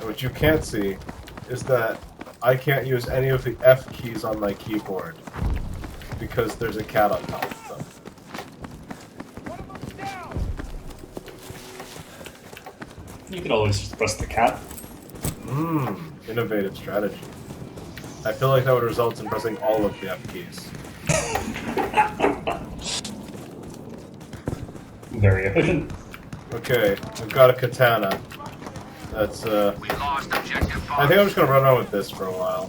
What you can't see is that I can't use any of the F keys on my keyboard because there's a cat on top of them. You could always just press the cat. Innovative strategy. I feel like that would result in pressing all of the F keys. Very efficient. Okay, we've got a katana. That's, We lost objective 5. I think I'm just gonna run around with this for a while.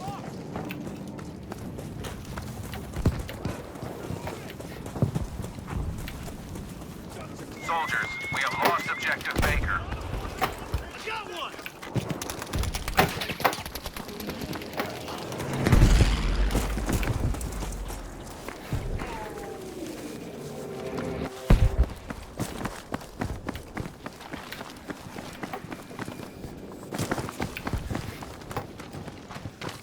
Soldiers, we have lost objective Baker. Got one!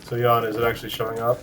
So Jan, is it actually showing up?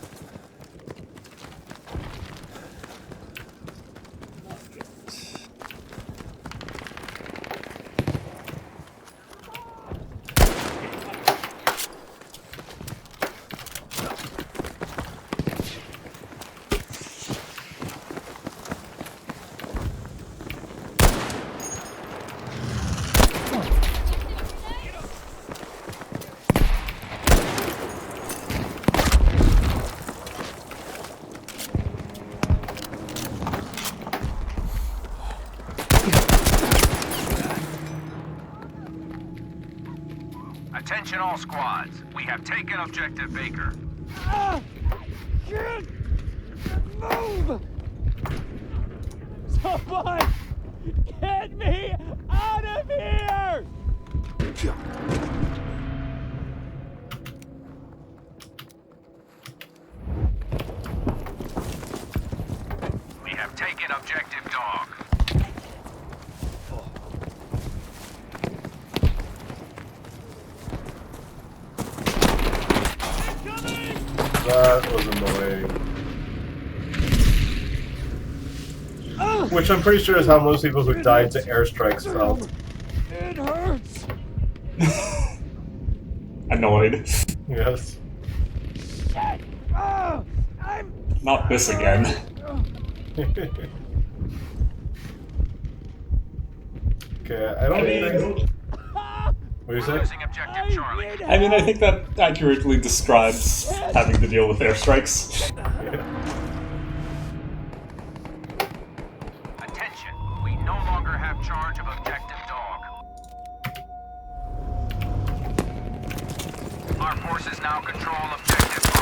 Attention all squads. We have taken objective Baker. Can't move! Someone get me out of here! We have taken objective Dog. That was annoying. Which I'm pretty sure is how most people who died to airstrikes felt. It hurts! Annoyed. Yes. Shit! Oh, I'm... Not this again. Okay, I don't think... What do you say? Losing objective Charlie. I mean, I think that accurately describes having to deal with airstrikes. Yeah. Attention. We no longer have charge of objective Dog. Our forces now control objective Fox.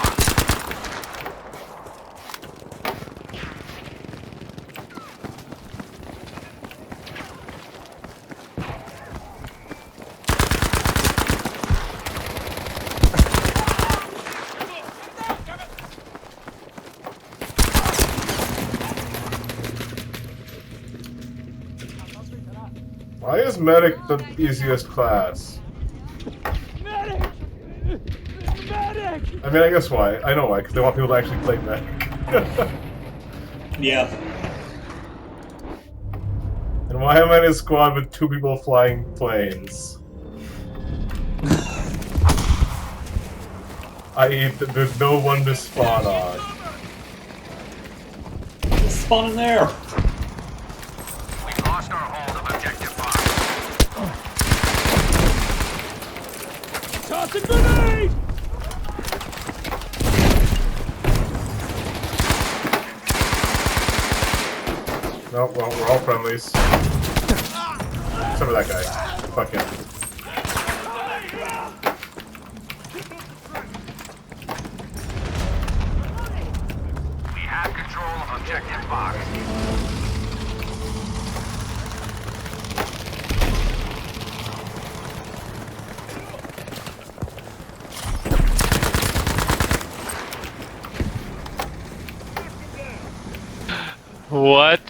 Why is medic the easiest class? Medic! Medic! I mean, I guess why. I know why, because they want people to actually play medic. Yeah. And why am I in a squad with 2 people flying planes? I.e., there's no one to spawn on. Just spawn in there. We've lost our hold of objective Fox. Toss a grenade! No, well, we're all friendlies. Except for that guy. Fuck him. We have control of objective Fox. What?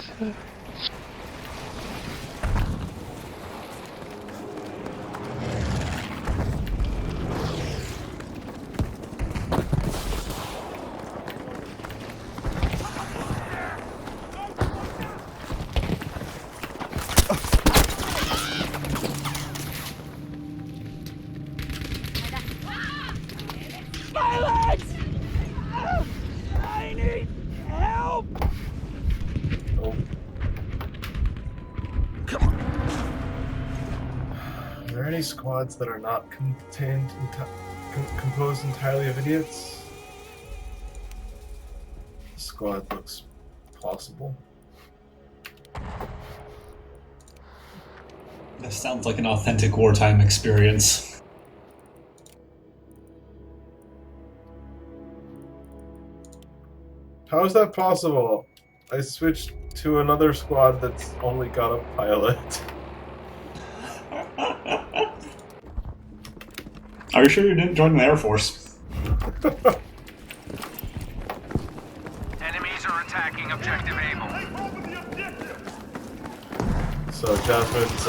there any squads that are not composed entirely of idiots? The squad looks possible. This sounds like an authentic wartime experience. How is that possible? I switched to another squad that's only got a pilot. Are you sure you didn't join the Air Force? Enemies are attacking objective Able. So Jasmine's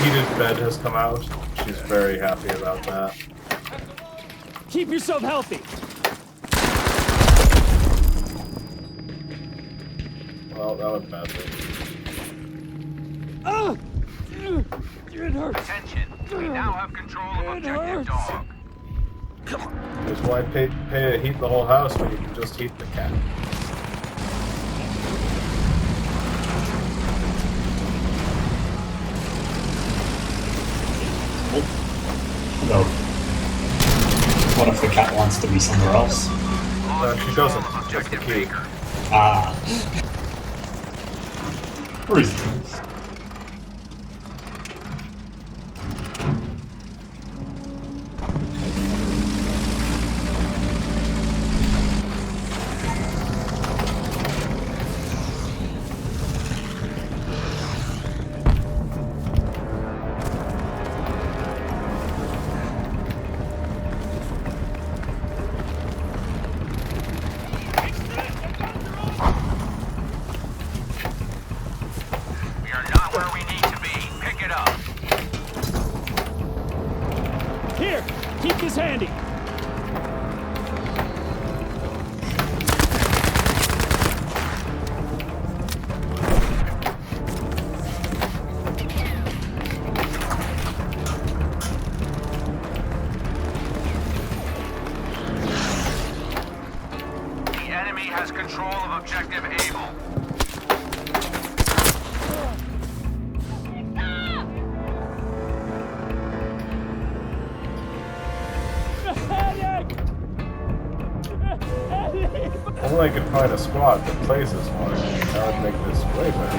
heated bed has come out. She's very happy about that. Keep yourself healthy. Well, that went badly. It hurts. Attention. We now have control of objective hurts. Dog. Because why pay to heat the whole house when you can just heat the cat? No. What if the cat wants to be somewhere else? She doesn't. That's the key. Ah. Reason. We are not where we need to be. Pick it up. Here, keep this handy. The enemy has control of objective Able. Medic! Only I could find a squad that plays this one. That would make this way better.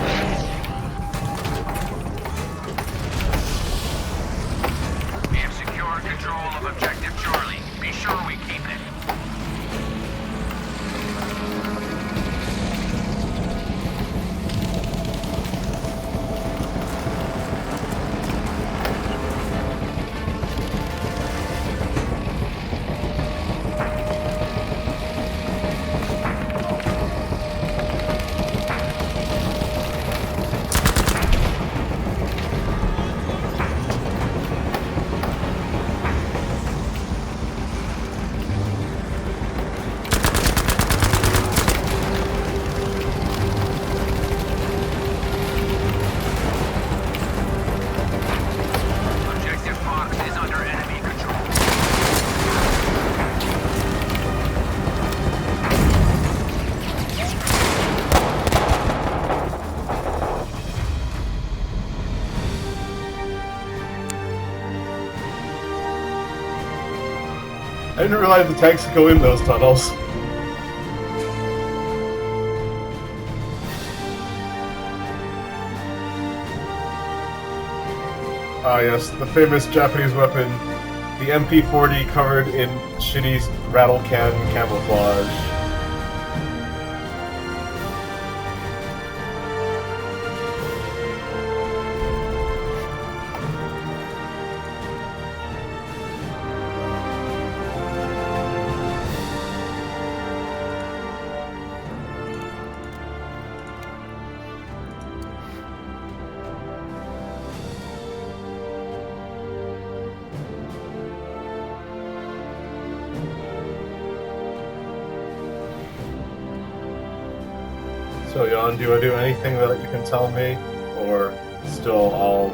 We have secured control of objective Charlie. Be sure we keep it. Objective Fox is under enemy control. I didn't realize the tanks could go in those tunnels. Ah yes, the famous Japanese weapon, the MP40 covered in shitty rattle can camouflage. So, Jan, do you want to do anything that you can tell me? Or still all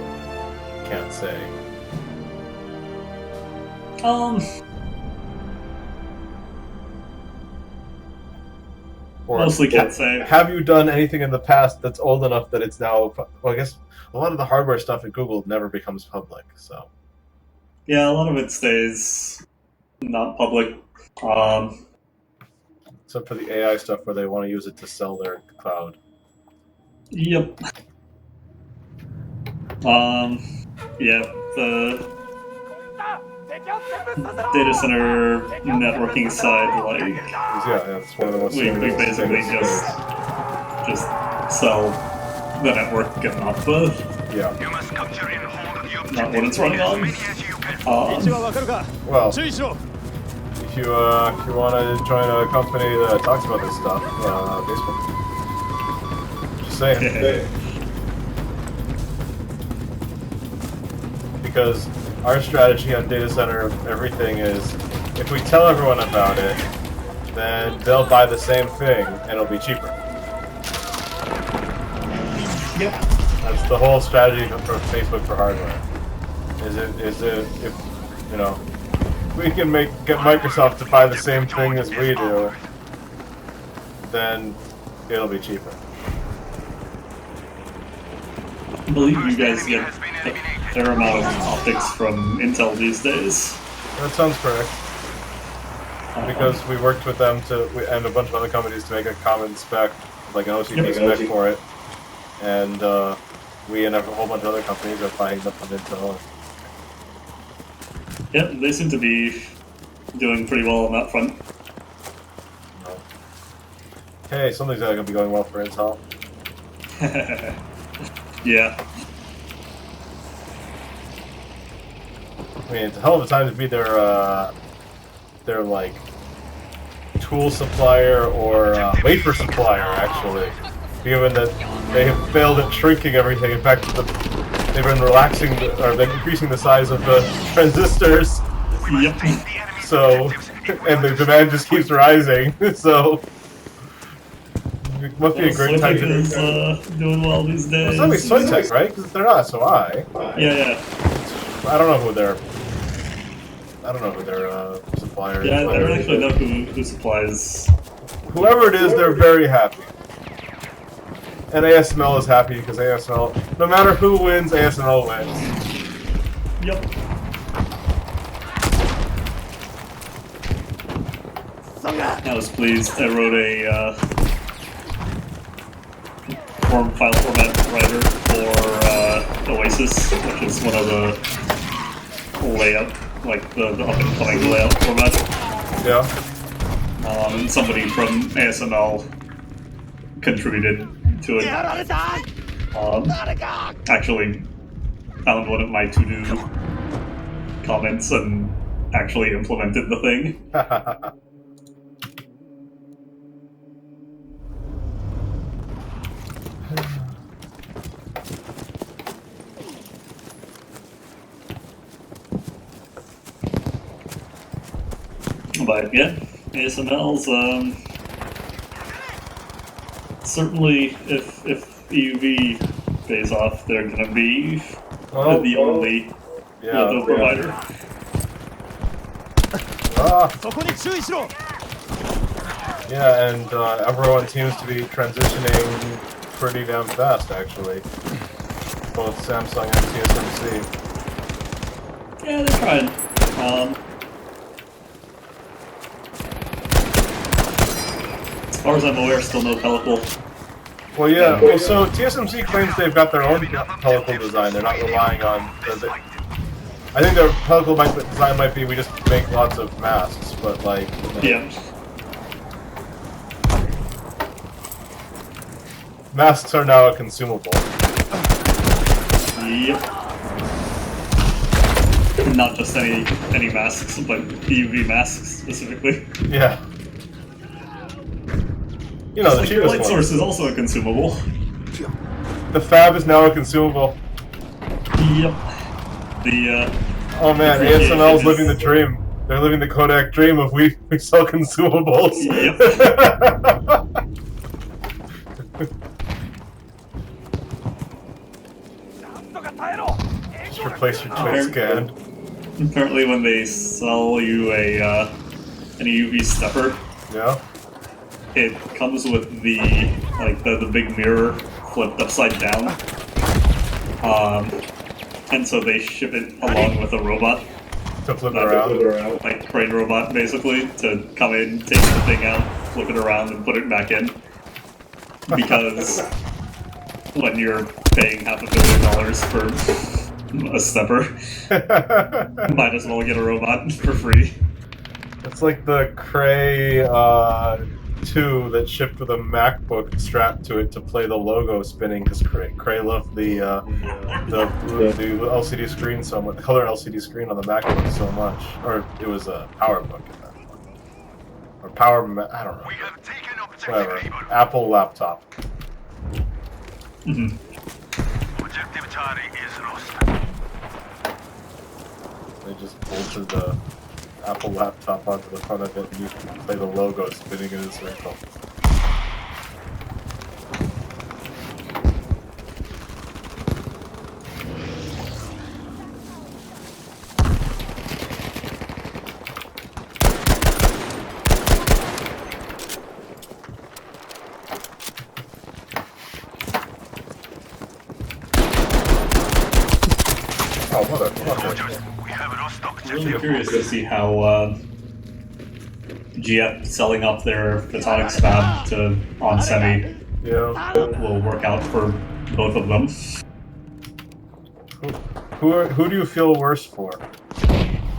can't say? Or Mostly can't say. have you done anything in the past that's old enough that it's now? Well, I guess a lot of the hardware stuff at Google never becomes public. So Yeah, a lot of it stays not public. except for the AI stuff where they want to use it to sell their cloud. Yep. Yeah, the data center networking side, like, Yeah, that's one of the most. we serious basically things. just sell the network and not the Yeah. You must capture and hold the objective not what it's running on. as many as you can. 位置はわかるか Well, 注意しろ if you want to join a company that talks about this stuff, Facebook. Just saying. Because our strategy on data center everything is, if we tell everyone about it, then they'll buy the same thing and it'll be cheaper. Yep. That's the whole strategy for Facebook for hardware. Is it if you know we can get Microsoft to buy the same thing as we do, then it'll be cheaper. I believe you guys get a fair amount of optics from Intel these days. That sounds correct. Because we worked with them and a bunch of other companies to make a common spec, like an OCP spec for it, and we and a whole bunch of other companies are buying them from Intel. Yep, they seem to be doing pretty well on that front. Hey, something's going to be going well for Intel. Yeah. I mean, it's a hell of a time to be their like tool supplier or wafer supplier, actually, given that they have failed at shrinking everything. In fact, they've been increasing the size of the transistors. Yep. So, and the demand just keeps rising. So, it must be a great time to do is doing well these days. Well, it's not Soitec, right? Because they're not SOI. Yeah. I don't know who their supplier is. Yeah, I don't actually know who supplies. Whoever it is, they're very happy. And ASML is happy because ASML, no matter who wins, ASML wins. Yep. I was pleased. I wrote a file format writer for Oasis, which is one of the layout, like the up and coming layout format. Yeah. And somebody from ASML contributed to it. Actually found one of my to-do comments and actually implemented the thing. But yeah, ASML's certainly, if EUV pays off, they're gonna be the only litho provider. Yeah, and everyone seems to be transitioning pretty damn fast, actually. Both Samsung and TSMC. Yeah, they're trying. As far as I'm aware, still no pellicle. Well, yeah. Well, so TSMC claims they've got their own pellicle design. They're not relying on. I think their pellicle design might be we just make lots of masks, but like. Yeah. Masks are now a consumable. Yep. Not just any masks, but EUV masks specifically. Yeah. You know, the cheapest light one. source is also a consumable. The fab is now a consumable. Yep. The oh man, ASML's living the dream. They're living the Kodak dream of we sell consumables. Yep. Just replace your twin scan. Apparently, when they sell you an EUV stepper, Yeah. it comes with the big mirror flipped upside down. And so they ship it along with a robot. To flip it around. Like crane robot, basically, to come in, take the thing out, flip it around, and put it back in. Because when you're paying $500 million for a stepper, might as well get a robot for free. It's like the Cray 2 that shipped with a MacBook strapped to it to play the logo spinning, because Cray loved the LCD screen so much, the color LCD screen on the MacBook so much. Or it was a PowerBook at that point. Or I don't know. We have taken objective Whatever. Able. Apple laptop. Objective Charlie is lost. They just bolted the Apple laptop onto the front of it and you can play the logo spinning in a circle. Oh, motherfucker. We have lost I'm objective. really curious to see how GF selling up their photonics fab to on semi Yeah. will work out for both of them. Who do you feel worse for?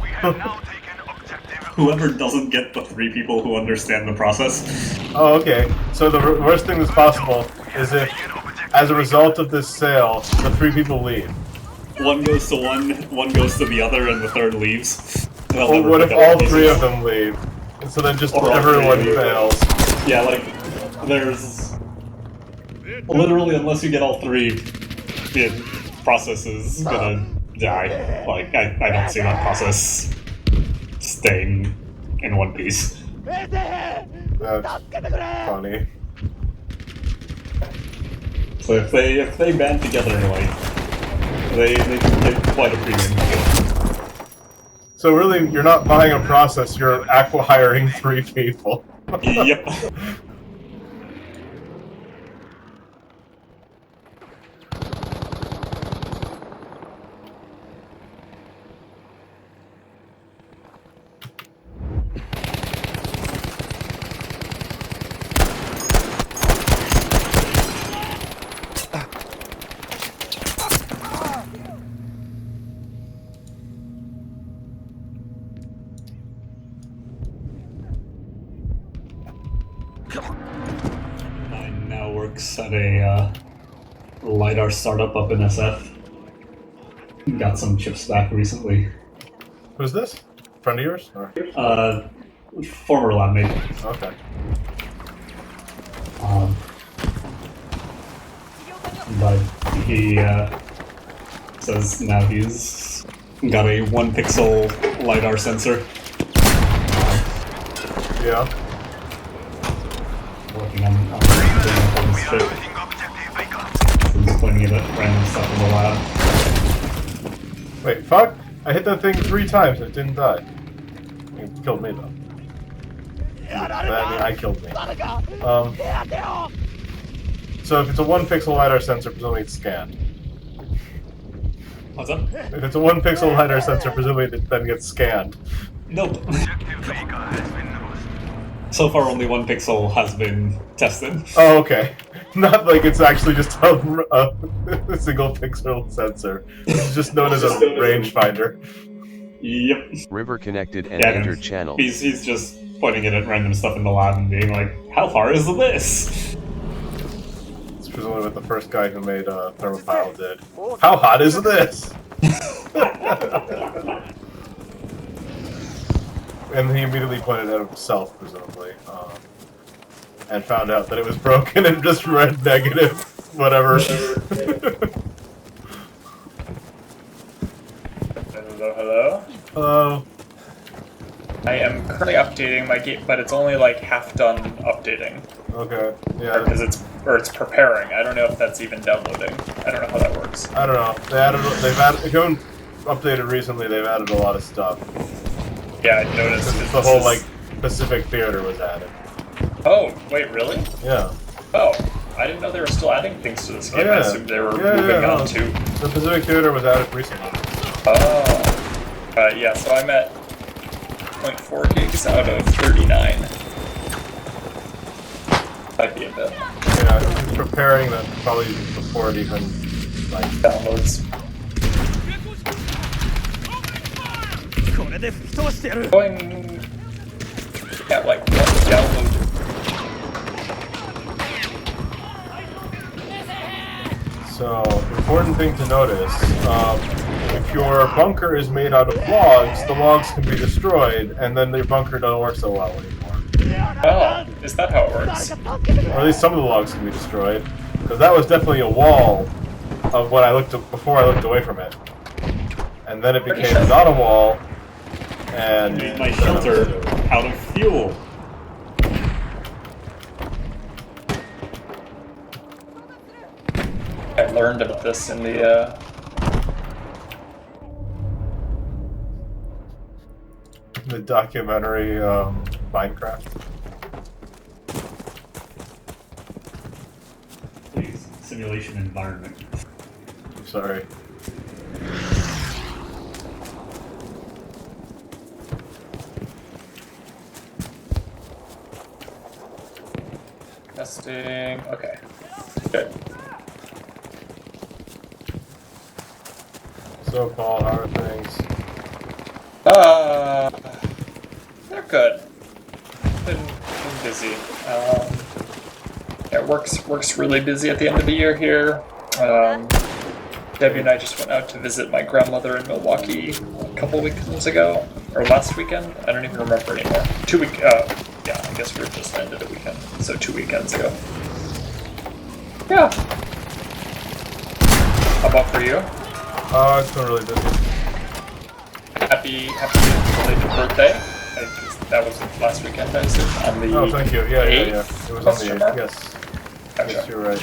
We have now taken objective. Whoever doesn't get the 3 people who understand the process. Oh, okay. So the worst thing that's possible is if, as a result of this sale, the 3 people leave. One goes to one goes to the other, and the third leaves. They'll Well, never what if pick up all the 3 pieces. of them leave? And so then just Or all everyone 3 fails. Yeah, like, there's... Literally, unless you get all 3, the process is gonna die. Like, I don't see that process staying in one piece. That's funny. So if they band together, like, they can get quite a premium. So really, you're not buying a process, you're acqui-hiring 3 people. Yep. Mine now works at a LiDAR startup up in SF. Got some chips back recently. Who's this? Friend of yours? Or? Former lab mate. Okay. But he says now he's got a 1 pixel LiDAR sensor. Yeah. Working on this shit. Losing objective Baker. He's pointing it at random stuff in the lab. Wait, fuck? I hit that thing 3 times and it didn't die. It killed me though. I mean, I killed me. So if it's a 1 pixel LiDAR sensor, presumably it's scanned. What's up? If it's a 1 pixel LiDAR sensor, presumably it then gets scanned. Nope. Objective Baker has been lost. So far, only 1 pixel has been tested. Oh, okay. Not like it's actually just a single pixel sensor. It's just known as a rangefinder. Yep. River connected and Yeah, entered channel. He's just pointing it at random stuff in the lab and being like, how far is this? It's presumably what the first guy who made Thermopile did. How hot is this? And he immediately pointed at himself, presumably, and found out that it was broken and just read negative, whatever. Hello, hello. Hello. I am currently updating my game, but it's only like half done updating. Okay. Yeah. Because it's preparing. I don't know if that's even downloading. I don't know how that works. I don't know. They've added. If you haven't updated recently, they've added a lot of stuff. Yeah, I noticed. The whole like Pacific Theater was added. Oh, wait, really? Yeah. Oh, I didn't know they were still adding things to this game. yeah. I assumed they were moving on to... The Pacific Theater was added recently. Oh. Yeah, so I'm at 0.4 gigs out of 39. Might be a bit. Yeah, he's preparing that probably before it even, like... Downloads. これで吹き飛ばしてやる Going at like one download. So, important thing to notice, if your bunker is made out of logs, the logs can be destroyed, and then your bunker doesn't work so well anymore. Oh, is that how it works? Or at least some of the logs can be destroyed. Because that was definitely a wall of what I looked at before I looked away from it. And then it became not a wall, and... Made my shelter out of fuel. I learned about this in the, The documentary, Minecraft. Please, simulation environment. I'm sorry. testing. Okay. Good. So, Paul, how are things? They're good. Been busy. Yeah, work's really busy at the end of the year here. Debbie and I just went out to visit my grandmother in Milwaukee a couple weekends ago, or last weekend. I don't even remember anymore. Yeah, I guess we were just ended a weekend, so 2 weekends ago. Yeah. How about for you? It's been really busy. Happy belated birthday. That was last weekend, I assume. On the Oh, thank you. Yeah. 8th? It was on the 8th, yes. Gotcha. Yes, you're right.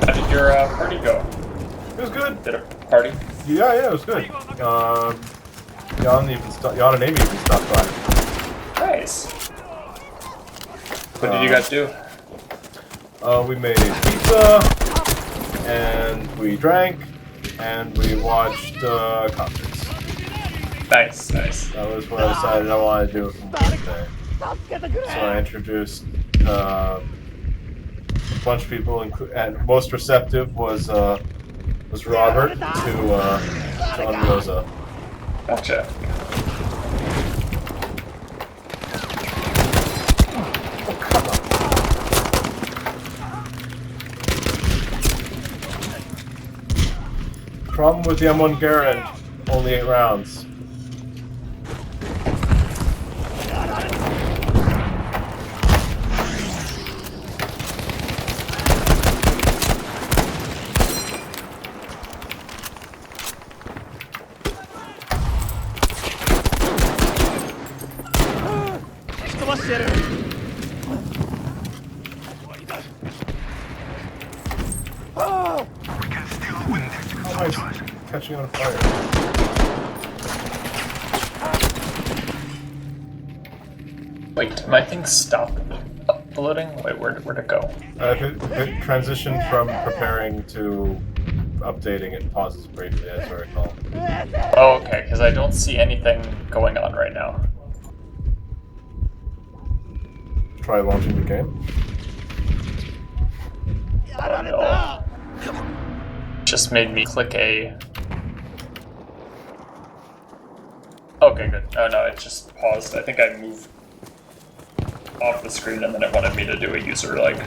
How did your party go? It was good. Did a party? Yeah, it was good. Jan and Amy even stopped by. Nice. What did you guys do? We made pizza, and we drank, and we watched concerts. Nice. That was what I decided I wanted to do for my birthday. So I introduced a bunch of people, and most receptive was Robert to Rosa. Gotcha. Problem with the M1 Garand, only 8 rounds. We can still win this. How am I catching on fire? Wait, did my thing stop uploading? Wait, where'd it go? It transitioned from preparing to updating. It pauses briefly, as I recall. Oh, okay, because I don't see anything going on right now. Try launching the game. Oh no. Just made me click a... Okay, good. Oh no, it just paused. I think I moved off the screen and then it wanted me to do a user, like,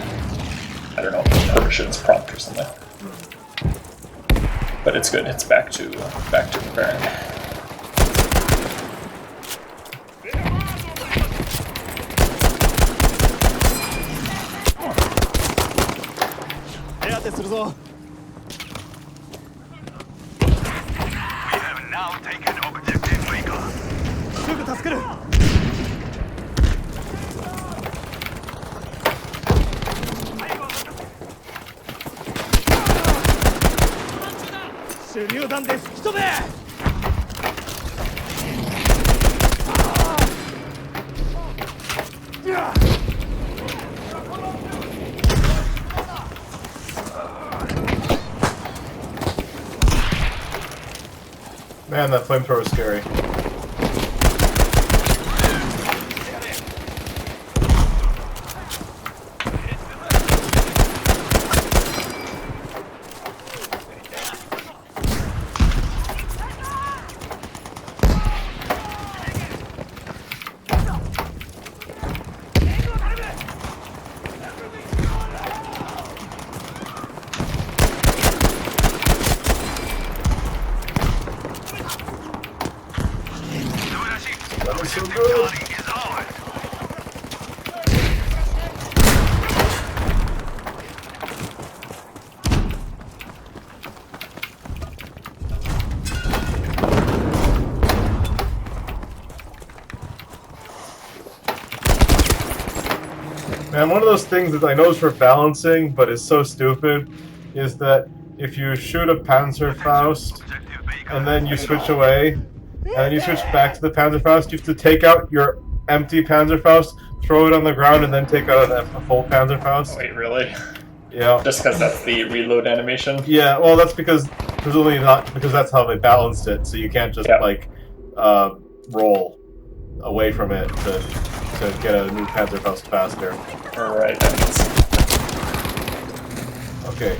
I don't know, permissions prompt or something. But it's good, it's back to preparing. We have now taken objective Vega. Man, that flamethrower is scary. That was so good. Man, one of those things that I know is for balancing, but is so stupid, is that if you shoot a Panzerfaust and then you switch away, and then you switch back to the Panzerfaust, you have to take out your empty Panzerfaust, throw it on the ground, and then take out a full Panzerfaust. Wait, really? Yeah. Just because that's the reload animation? Yeah, well, that's because, presumably not, because that's how they balanced it, so you can't just, like, roll away from it to get a new Panzerfaust faster. Alright, Okay.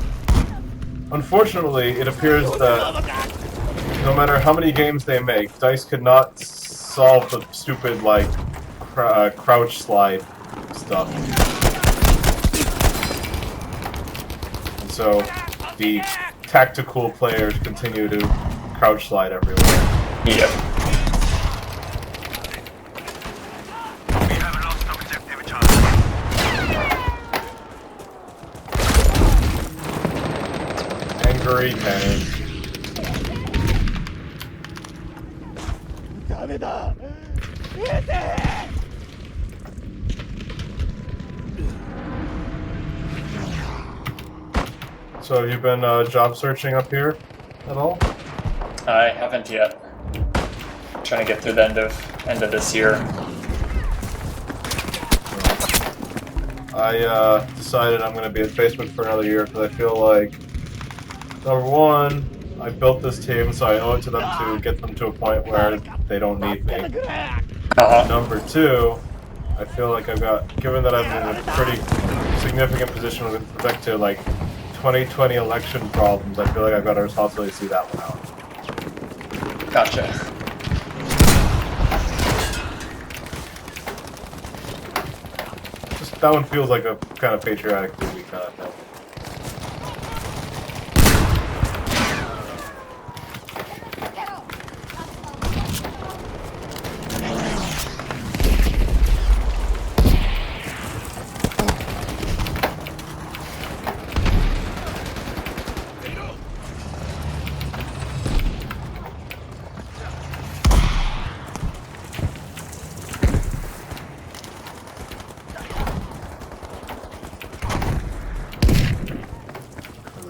Unfortunately, it appears that no matter how many games they make, DICE could not solve the stupid, like, crouch slide stuff. And so, the tactical players continue to crouch slide everywhere. Yep. We have lost objective Charlie. Angry tank. ダメだ出て So have you been job searching up here at all? I haven't yet. Trying to get through the end of this year. I decided I'm going to be at Facebook for another year because I feel like, number one, I built this team, so I owe it to them to get them to a point where they don't need me. Number two, I feel like I've got, given that I'm in a pretty significant position with respect to like 2020 election problems, I feel like I've got a responsibility to see that one out. Gotcha. Just that one feels like a kind of patriotic duty kind of thing.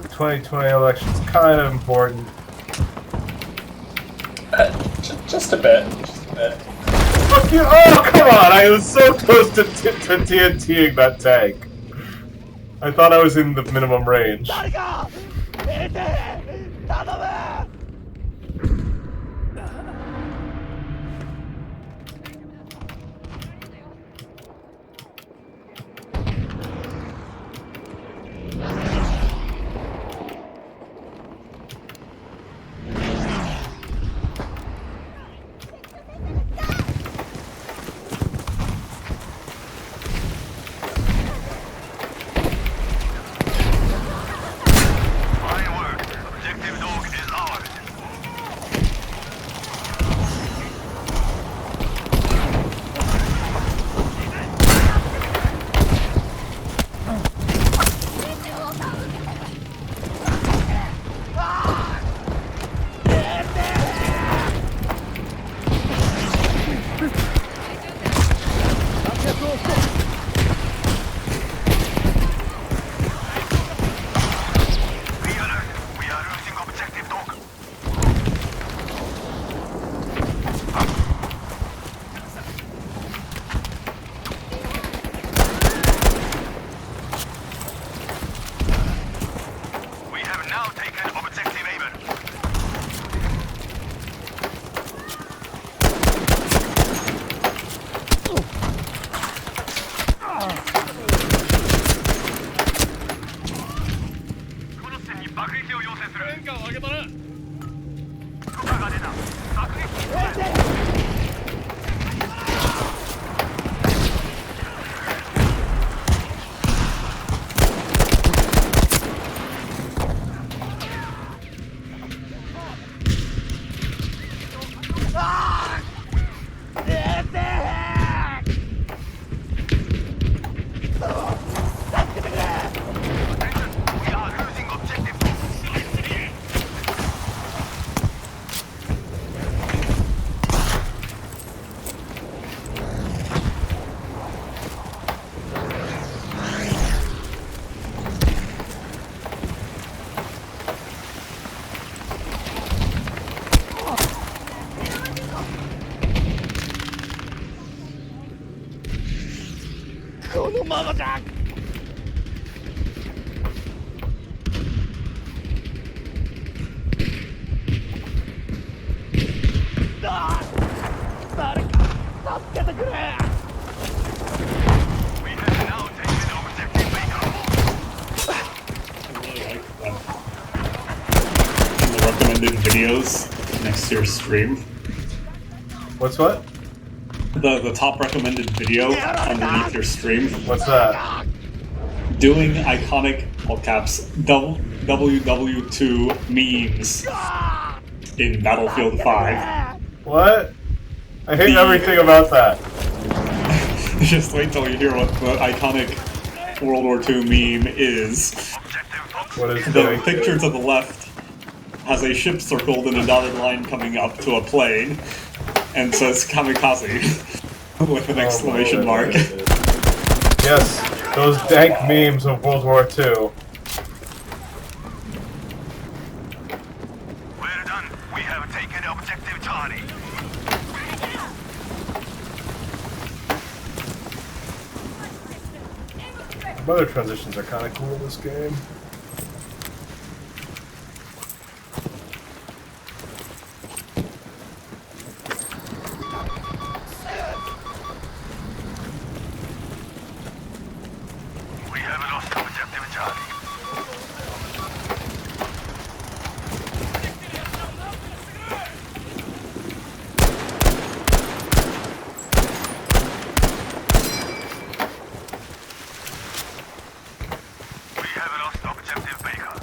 The 2020 election's kind of important. Just a bit. Just a bit. Fuck you! Oh, come on! I was so close to TNTing that tank. I thought I was in the minimum range. 誰か出て頼む Fine work. Objective dog is ours. このままじゃ誰か助けてくれ We have now taken objective Baker. I really like that. In the recommended videos next to your stream. What's what? The top recommended video underneath your stream. What's that? Doing iconic, all caps, WW2 memes in Battlefield 5. What? I hate everything about that. Just wait till you hear what the iconic World War II meme is. What is The doing? picture to the left has a ship circled in a dotted line coming up to a plane, and says kamikaze with an exclamation mark. Yes, those dank memes of World War II. Well done. We have taken objective Charlie. Other transitions are kind of cool in this game. We have lost objective Charlie. We have lost objective Baker.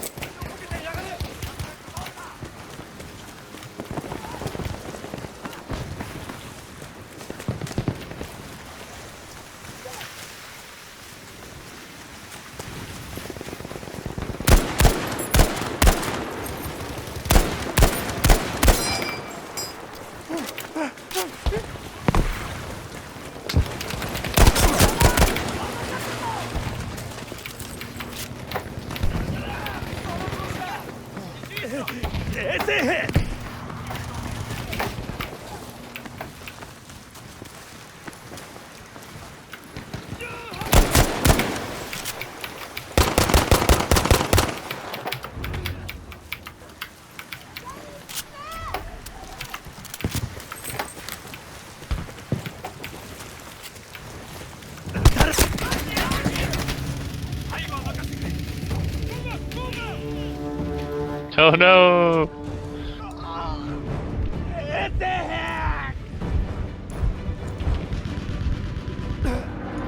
Oh no!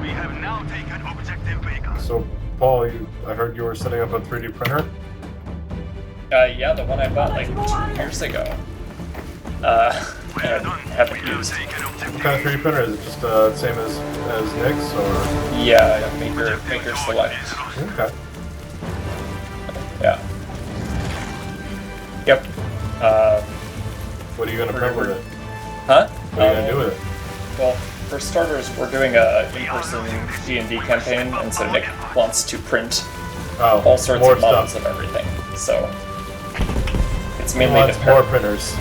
We have now taken objective Baker. So, Paul, I heard you were setting up a 3D printer? Yeah, the one I bought like 2 years ago. And haven't used. What kind of 3D printer is it? Just the same as Nick's, or? Yeah, Maker Select. Okay. Yeah. Yep. What are you gonna print with it? Huh? What are you gonna do with it? Well, for starters, we're doing a in-person D&D campaign, and so Nick wants to print Oh, all sorts more of models stuff. of everything. So it's He mainly wants to more printers.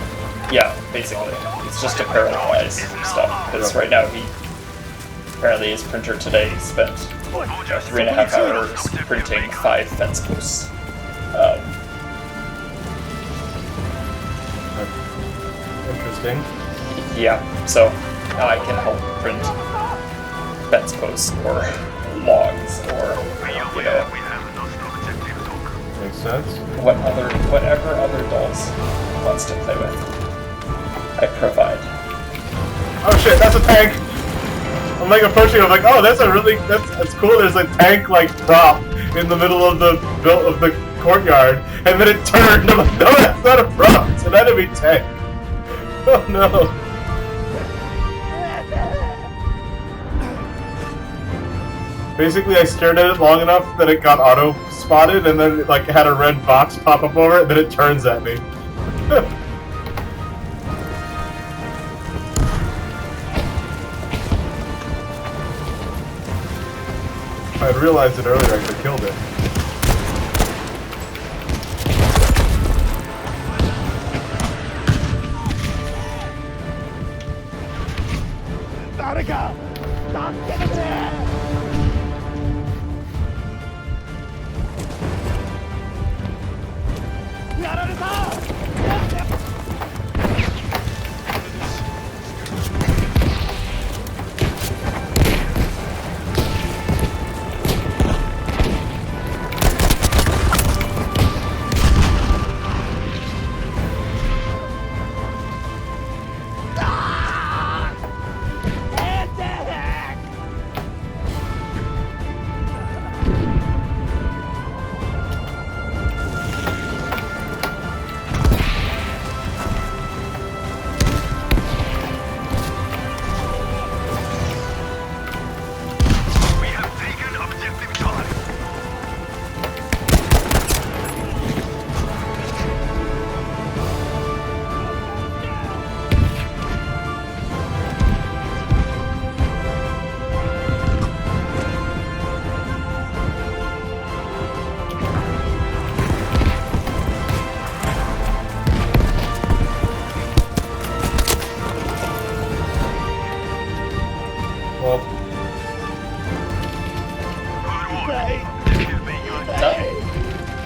Yeah, basically. It's just apparel-wise stuff. Because right now apparently his printer today spent 3.5 hours printing 5 fence posts. Interesting. Yeah, so now I can help print fence posts or logs or, you know, We have lost objective Talk. Makes sense. whatever other dolls he wants to play with. I provide. Oh shit, that's a tank! I'm like approaching, I'm like, oh, that's cool. There's a tank like prop in the middle of the courtyard, and then it turned. I'm like, no, that's not a prop. It's an enemy tank. Oh no. Basically, I stared at it long enough that it got auto spotted, and then like had a red box pop up over it, and then it turns at me. If I had realized it earlier, I could have killed it. Naruka! Don't get it there!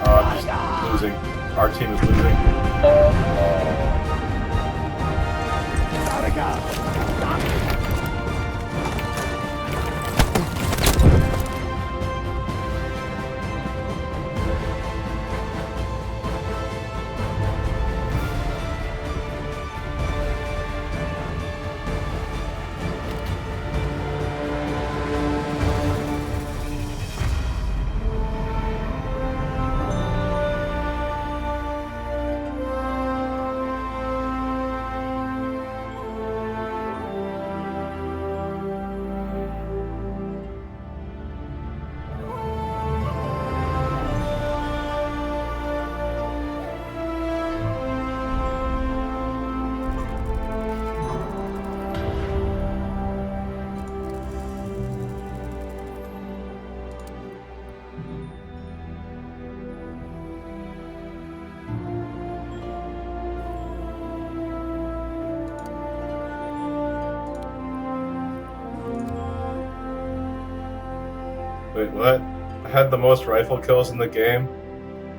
I'm just losing. Our team is losing. Wait, what? I had the most rifle kills in the game?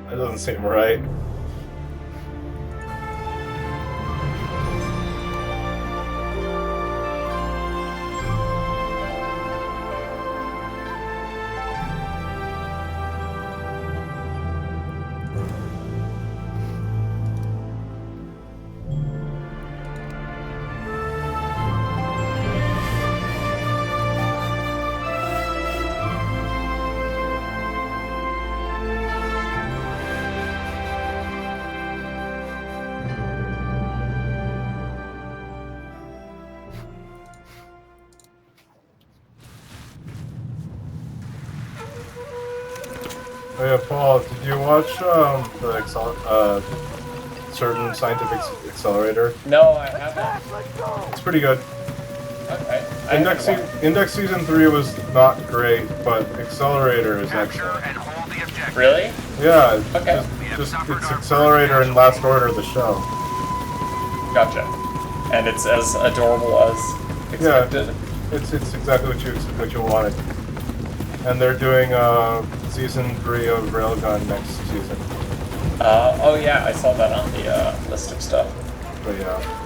That doesn't seem right. Oh yeah, Paul, did you watch the certain scientific accelerator? No, I haven't. It's pretty good. Okay. Index Season 3 was not great, but Accelerator is Capture excellent. and hold the objective. Really? Yeah, Okay. just it's Accelerator and Last Order, the show. Gotcha. And it's as adorable as expected? It's exactly what you wanted. And they're doing Season 3 of Railgun next season. Oh yeah, I saw that on the list of stuff. But yeah.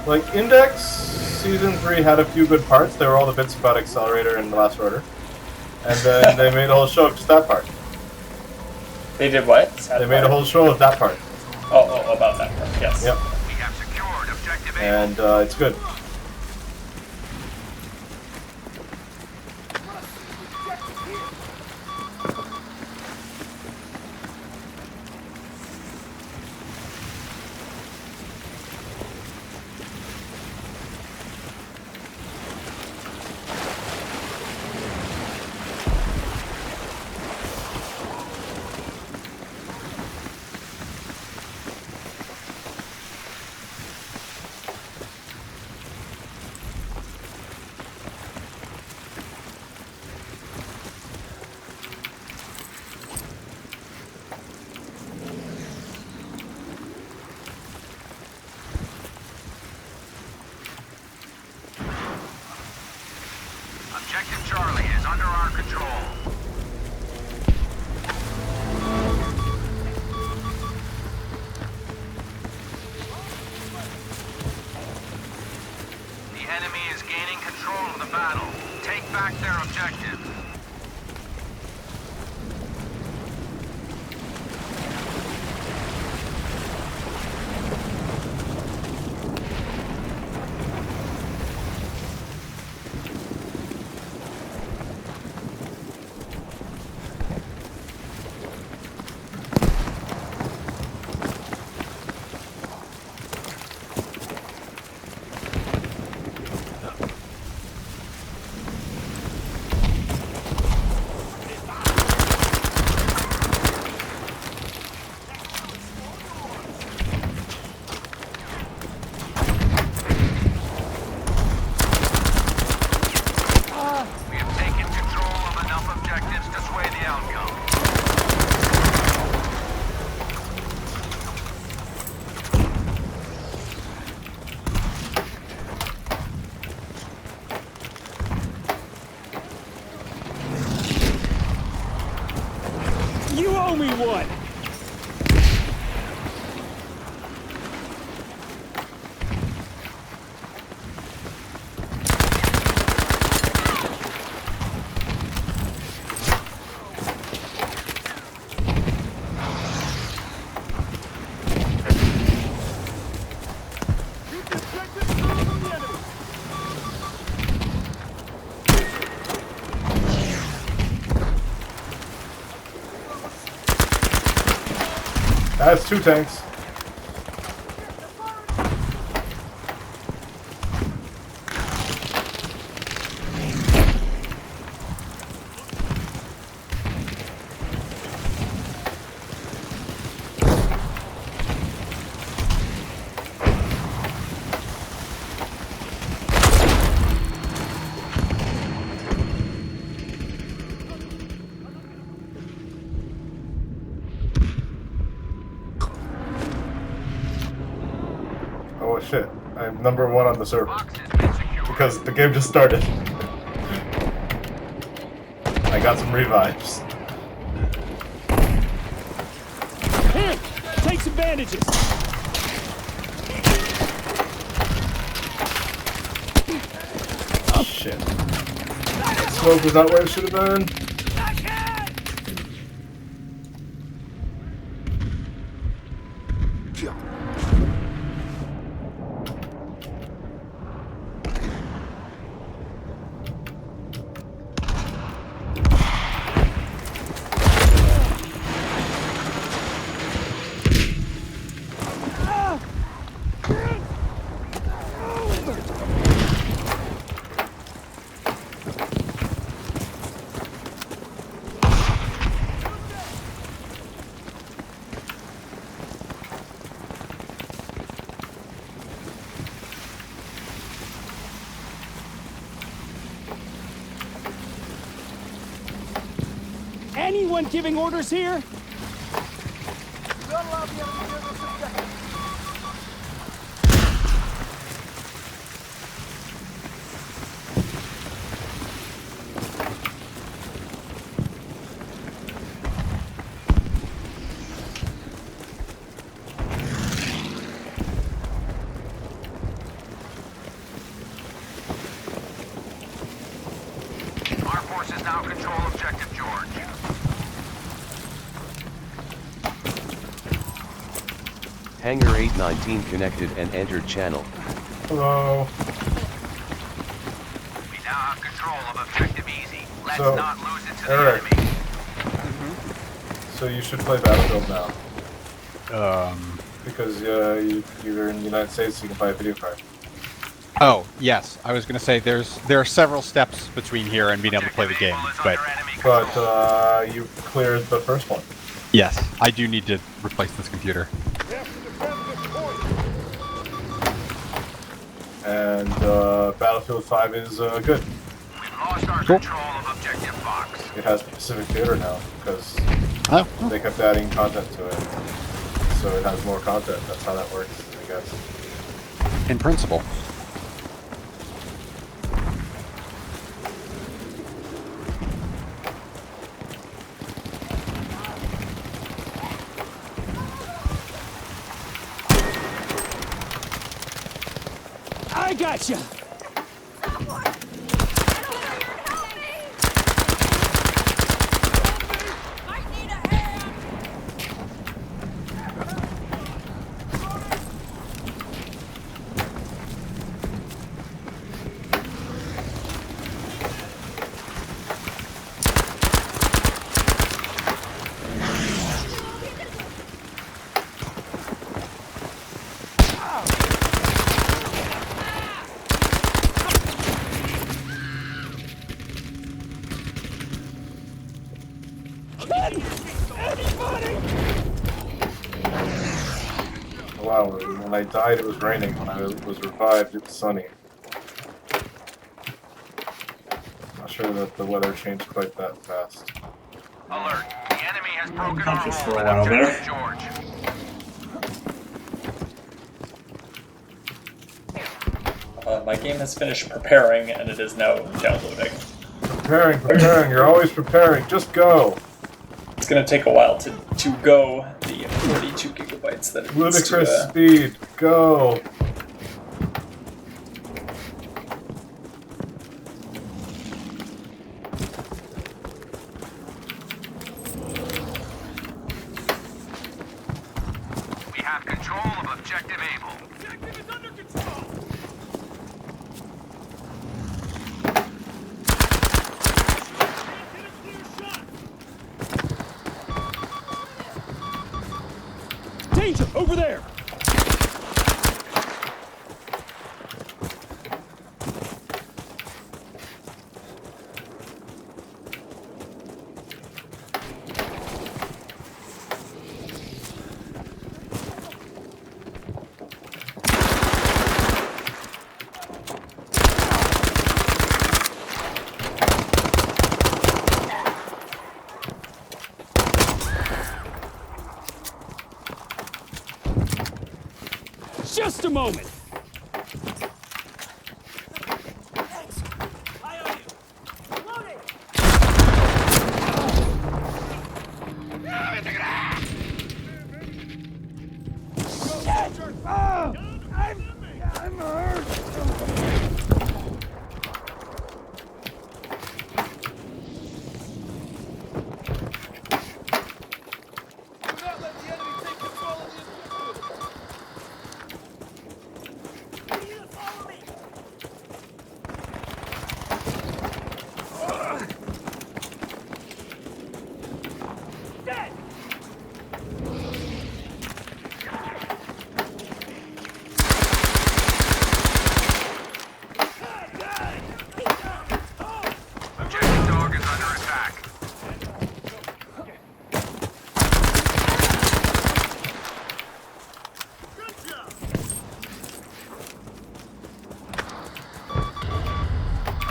Like, Index Season 3 had a few good parts. They were all the bits about Accelerator and the Last Order. And then they made a whole show of just that part. They did what? They made a whole show of that part. Oh, about that part, yes. Yep. We have Objective A. and it's good. Objective Charlie is under our control. The enemy is gaining control of the battle. Take back their objective. We have taken control of enough objectives to sway the outcome. You owe me one! That's 2 tanks. Oh shit, I'm number 1 on the server. Box has been secured. Because the game just started. I got some revives. Here! Take some bandages! Shit. Smoke was not where it should have been. Anyone giving orders here? Our forces now control objective George. Hangar 819 connected and entered channel. Hello. We now have control of objective easy. Let's So, not lose it to Eric. the enemy. So you should play Battlefield now. Um. Because you're in the United States, you can buy a video card. Oh, yes. I was going to say there are several steps between here and being able to play the game, but You cleared the first one. yes, I do need to replace this computer. And Battlefield 5 is good. We've lost our Cool. control of objective Fox. It has Pacific Theater now because Oh, they kept adding content to it. So it has more content. That's how that works, I guess. in principle. I gotcha. Wow, when I died it was raining. When I was revived it was sunny. Not sure that the weather changed quite that fast. Alert. The enemy has broken our Conscious for hold a at while there. objective George. My game has finished preparing and it is now downloading. Preparing, you're always preparing, just go! It's going to take a while to go the 42 gigabytes that it needs Ludicrous to, speed, go! We have control of objective Able. Objective is under control. Danger over there. Just a moment. I'm hurt. Objective dog is under attack.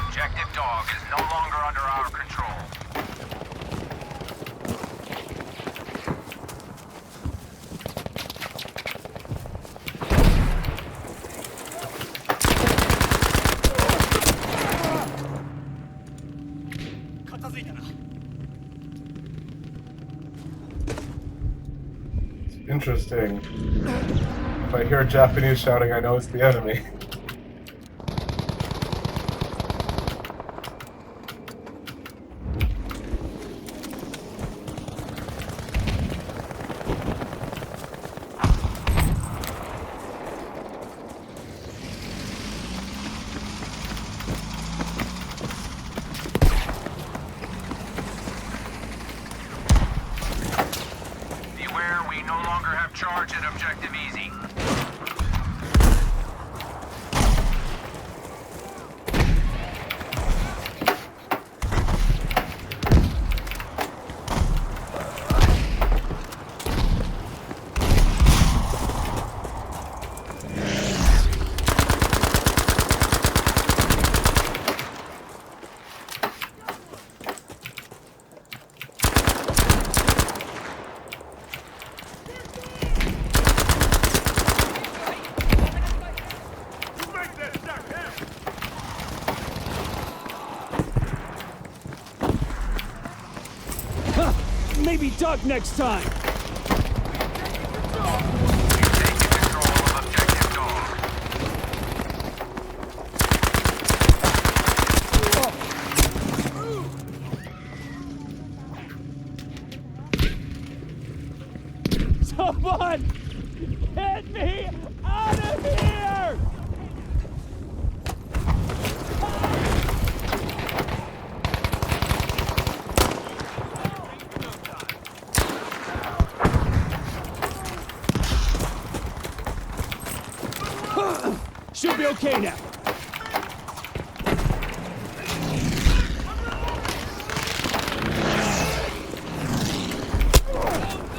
Objective dog is no longer under our control. Interesting. If I hear Japanese shouting, I know it's the enemy. Maybe duck next time. Taking control of objective dog. Someone! Get me out of here! Should be okay now.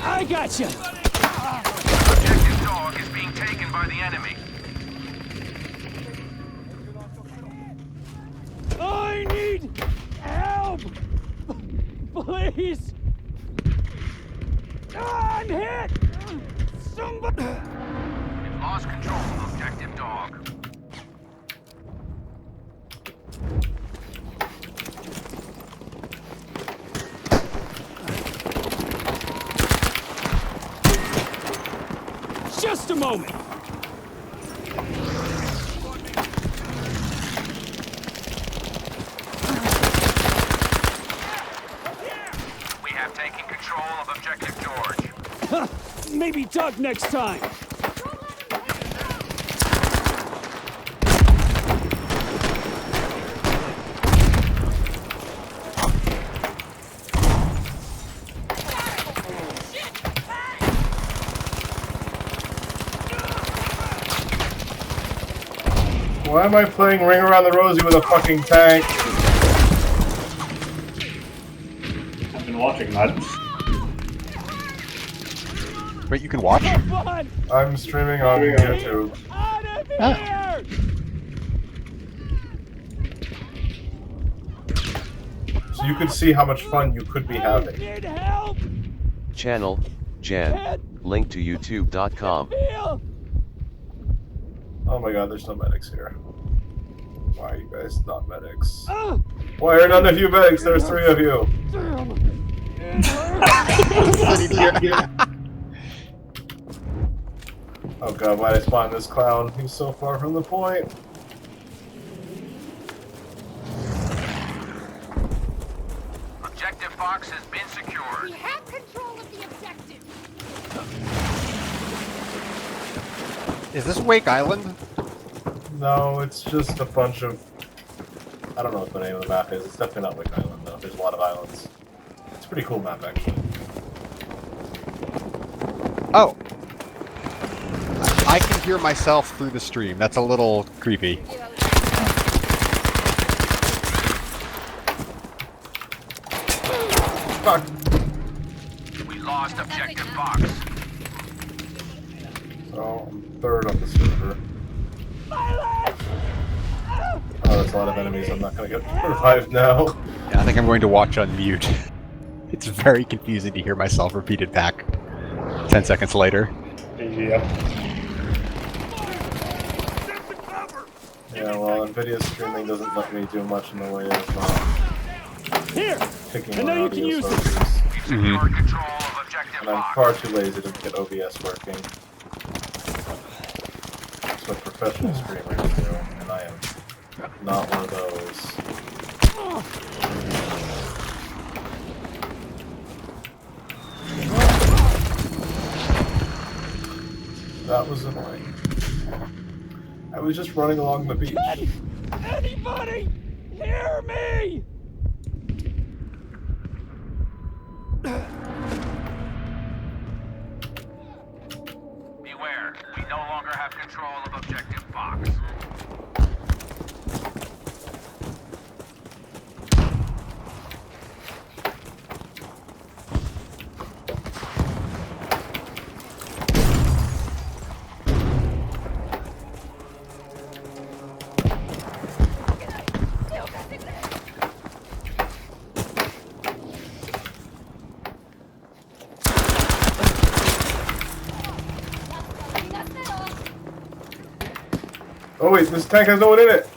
I gotcha. Objective dog is being taken by the enemy. I need help! Please! I'm hit! Somebody! We've lost control of objective dog. Just a moment! We have taken control of objective George. Maybe duck next time! Why am I playing Ring Around the Rosie with a fucking tank? I've been watching that. Wait, you can watch? Fun! I'm streaming on YouTube. Out of here! So you could see how much fun you could be having. Need help! Channel, Jan. Link to youtube.com. Feel! Oh my god, there's no medics here. Why are you guys not medics? Ah! Why are none of you medics? There's 3 of you. Oh god, why did I spawn this clown? He's so far from the point. Objective Fox has been secured. We have control of the objective. Is this Wake Island? No, it's just a bunch of... I don't know what the name of the map is. It's definitely not Wake Island, though. There's a lot of islands. It's a pretty cool map, actually. Oh! I can hear myself through the stream. That's a little creepy. Fuck! We lost objective Fox. So, I'm 3rd on the server. Oh, there's a lot of enemies. I'm not gonna get revived now. Yeah, I think I'm going to watch on mute. It's very confusing to hear myself repeated back 10 seconds later. Yep. Yeah, well, NVIDIA streaming doesn't let me do much in the way of Here! picking I my know you can audio use sources. We've secured control of objective And I'm Fox. far too lazy to get OBS working. That's what professional streamers do, and I am not one of those. That was annoying. I was just running along the beach. Anybody hear me? Beware, we no longer have control of objective Fox. Oh wait, this tank has no one in it!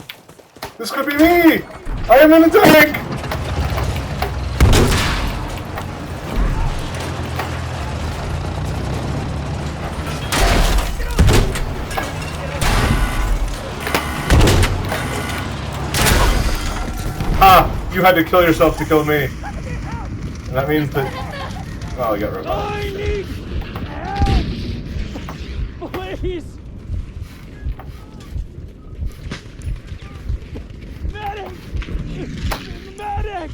This could be me! I am in the tank! you had to kill yourself to kill me. And that means that... Oh, I got ripped off. I need help! Please! Medic! Medic!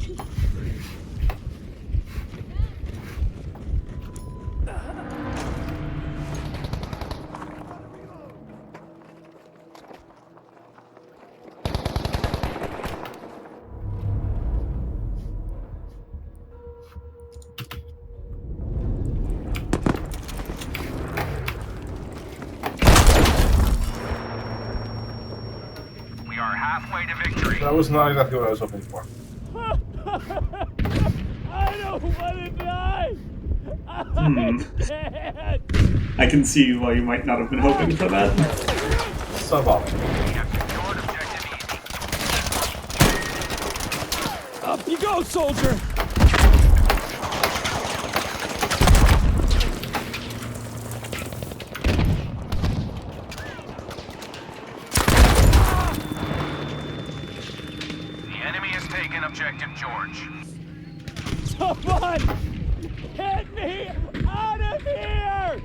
We are halfway to victory. That was not exactly what I was hoping for. I don't want to die! I can't! I can see why you might not have been hoping for that. Suboptimal. We have secured objective easy. Up you go, soldier! The enemy has taken objective George. Someone! Get me out of here!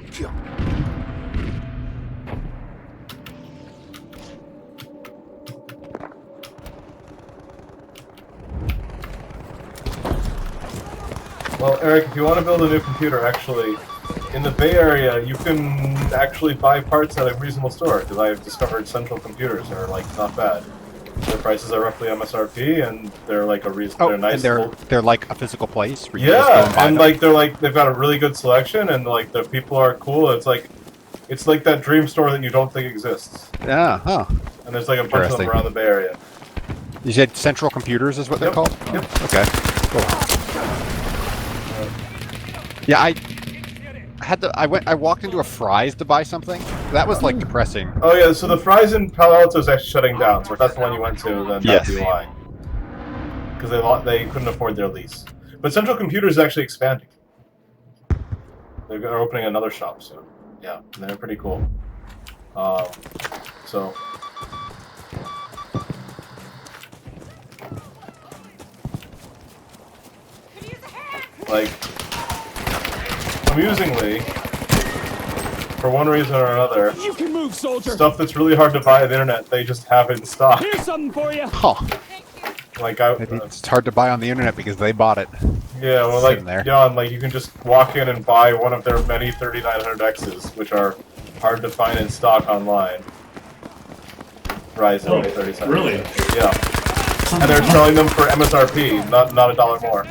Well, Eric, if you want to build a new computer, actually, in the Bay Area, you can actually buy parts at a reasonable store, because I've discovered Central Computers are, like, not bad. Their prices are roughly MSRP, and they're, like, they're nice. And they're like a physical place where you just go Yeah, and buy and, them. like, they've got a really good selection, and, like, the people are cool. It's like that dream store that you don't think exists. Yeah, huh. And there's, like, a bunch of them Interesting. around the Bay Area. You said Central Computers is what they're Yep, called? yep. Oh, okay, cool. Yeah, I walked into a Fry's to buy something. That was like depressing. Oh yeah, so the Fry's in Palo Alto is actually shutting down. So if that's the one you went to, then that'd be why. Because they couldn't afford their lease. But Central Computers is actually expanding. They're opening another shop soon. Yeah, and they're pretty cool. So. Like, amusingly, for one reason or another, You can move, soldier! stuff that's really hard to buy on the internet, they just have in stock. Here's something for you! Huh. Like Maybe it's hard to buy on the internet because they bought it. yeah, well, like Sitting there. John, like you can just walk in and buy one of their many 3900Xs, which are hard to find in stock online. Ryzen 37. Really? Yeah, and they're selling them for MSRP, not $1 more.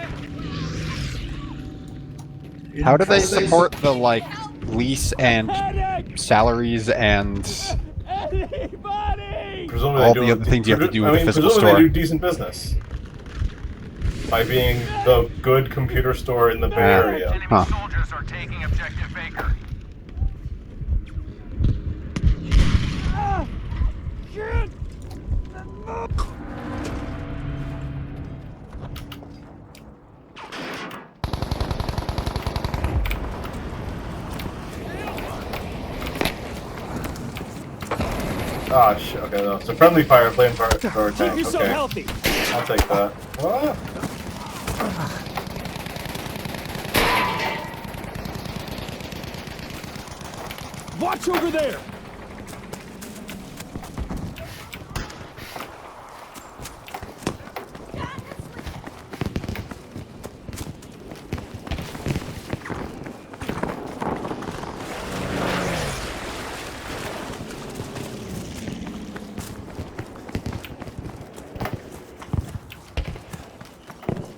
How do they support the like lease and Medic! salaries and Anybody! Presumably all they do, the other things you have to do with I a mean, physical presumably store? they do decent business by being the good computer store in the Bay Area. Enemy Huh. soldiers are taking objective Baker. Ah! Shit! Ah, shit. Okay, no. So friendly fire, flame fire, or Keep tank. yourself Okay, healthy! I'll take that. What? Watch over there!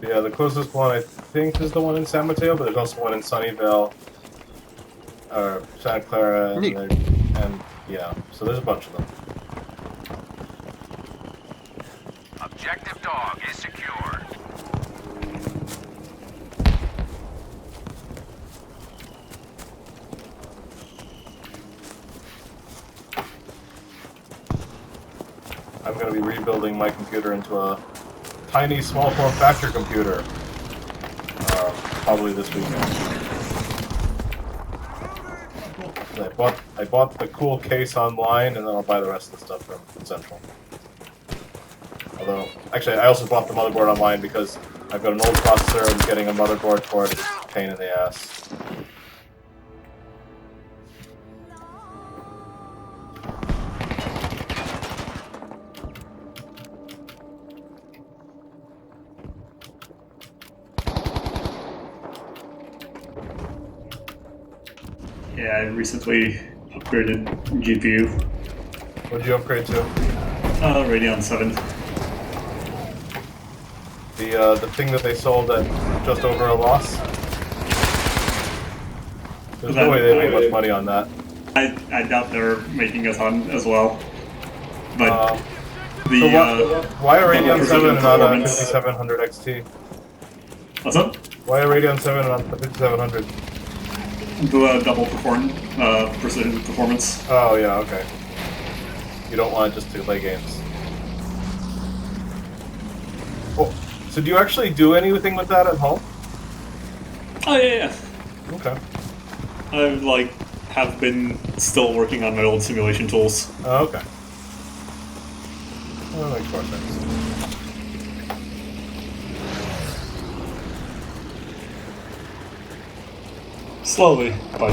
Yeah, the closest one I think is the one in San Mateo, but there's also one in Sunnyvale, or Santa Clara, Neat. and yeah, so there's a bunch of them. Objective dog is secure. I'm going to be rebuilding my computer into a tiny, small form factor computer, probably this weekend. I bought the cool case online, and then I'll buy the rest of the stuff from Central. Although, actually, I also bought the motherboard online because I've got an old processor and getting a motherboard for it is a pain in the ass. Yeah, I recently upgraded GPU. What'd you upgrade to? Radeon 7. The thing that they sold at just over a loss? There's no way they made much money on that. I doubt they're making a ton as well. But Why a Radeon 7 and not a performance- 5700 XT? What's up? Why a Radeon 7 and not the 5700? The double precision performance. Oh yeah, okay. You don't want it just to play games. Oh, so do you actually do anything with that at home? Oh yeah. Okay. I have been still working on my old simulation tools. Oh, okay. Well, that makes more sense. Slowly, but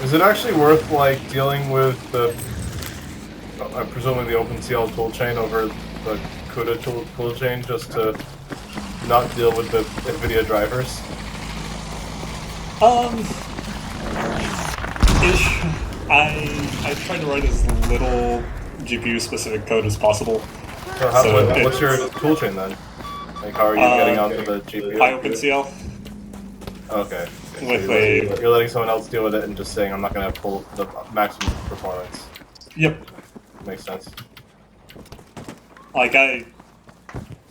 Is it actually worth dealing with the, I'm presuming the OpenCL toolchain over the CUDA toolchain just to not deal with the NVIDIA drivers? Ish. I try to write as little GPU-specific code as possible. So what's your toolchain then? How are you getting onto the GPU? OpenCL. Okay. So With you're letting someone else deal with it and just saying, I'm not going to pull the maximum performance. Yep. Makes sense.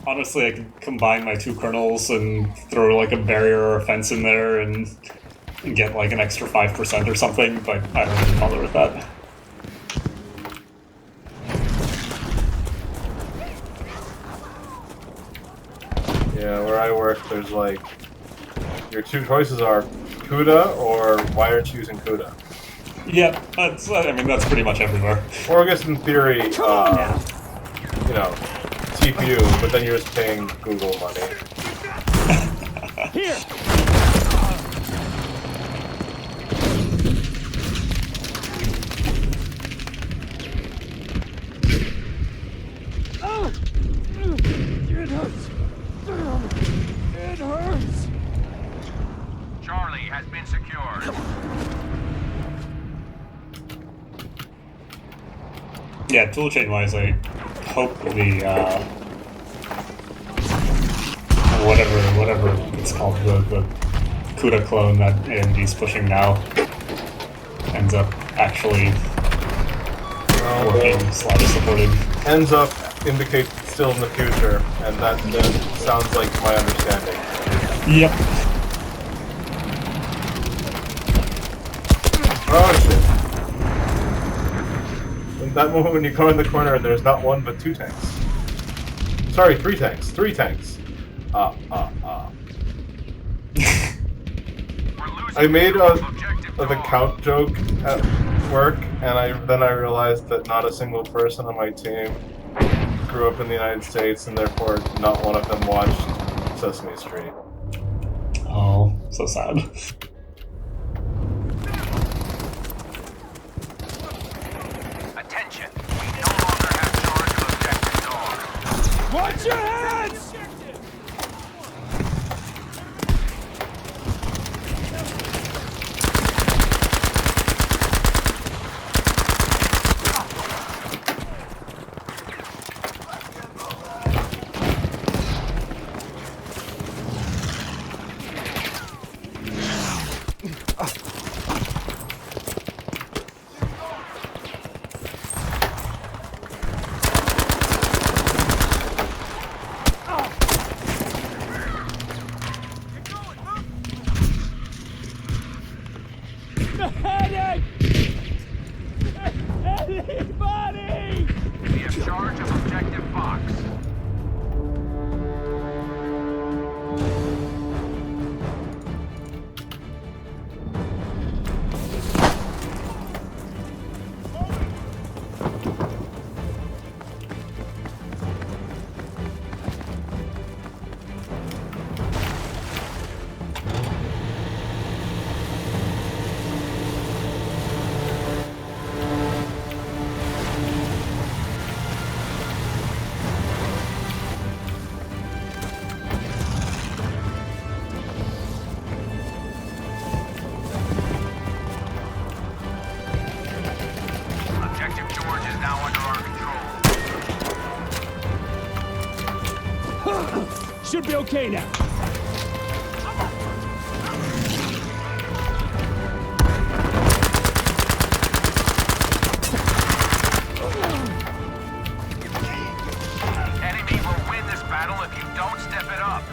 Honestly, I could combine my two kernels and throw a barrier or a fence in there and get an extra 5% or something, but I don't even bother with that. Yeah, where I work, there's your two choices are CUDA or why aren't you using CUDA? Yeah, that's pretty much everywhere. Or I guess in theory, TPU, but then you're just paying Google money. Here! It hurts. It hurts. Charlie has been secured. Yeah, toolchain-wise, I hope the whatever it's called, the CUDA clone that AMD's pushing now ends up actually working, /supported. Ends up indicates it's still in the future, and that sounds like my understanding. Yep. Oh shit. In that moment when you come in the corner and there's not one but two tanks. Sorry, three tanks. Three tanks. I made the count joke at work, and then I realized that not a single person on my team grew up in the United States, and therefore not one of them watched Sesame Street. Oh, so sad. Attention. We no longer have charge of objective dog. Watch your heads! Should be okay now. Enemy will win this battle if you don't step it up.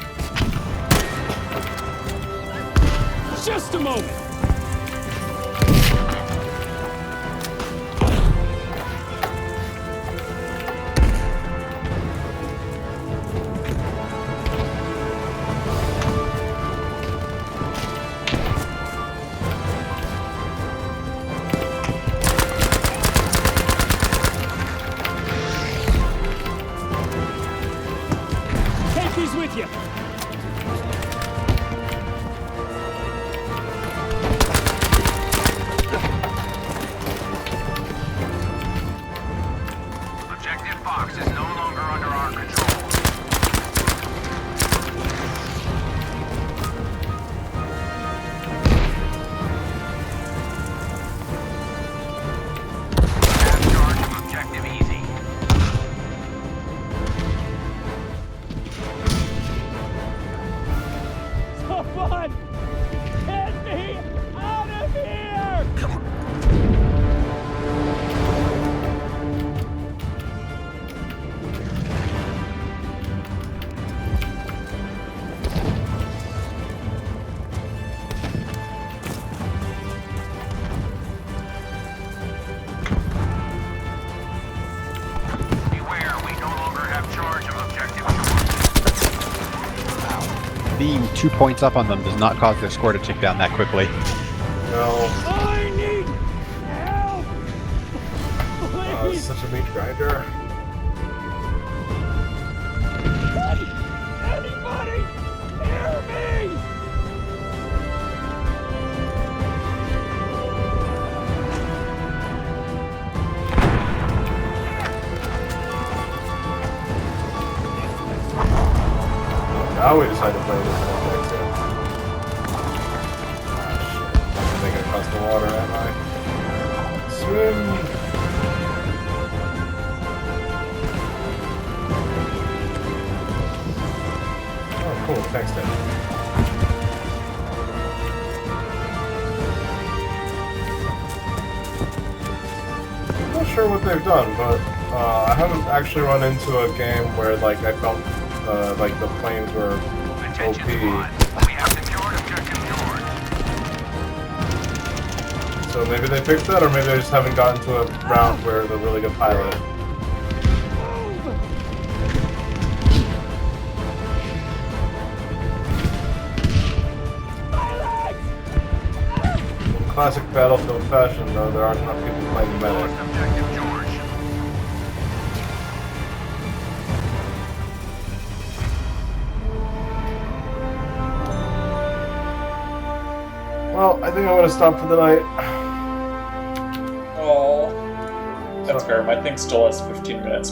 Just a moment. Take these with you. Objective Fox is no longer under our control. Have charge of objective easy. Someone! Get me out of here! Beware, we no longer have charge of objective. Being 2 points up on them does not cause their score to tick down that quickly. No. I need help! It's Please! such a meat grinder. Anybody! Hear me! Now we decide to play this one next game. Ah, shit. I'm gonna make it across the water, am I? Swim! Oh, cool. Thanks, Dan. I'm not sure what they've done, but I haven't actually run into a game where like I felt like the planes were Attention OP. squad. We have secured objective George. So maybe they fixed that, or maybe they just haven't gotten to a round where they're really good pilot. In classic Battlefield fashion, though, there aren't enough people playing Lost medic. objective George. Well, I think I'm gonna stop for the night. Oh, that's fair. My thing still has 15 minutes.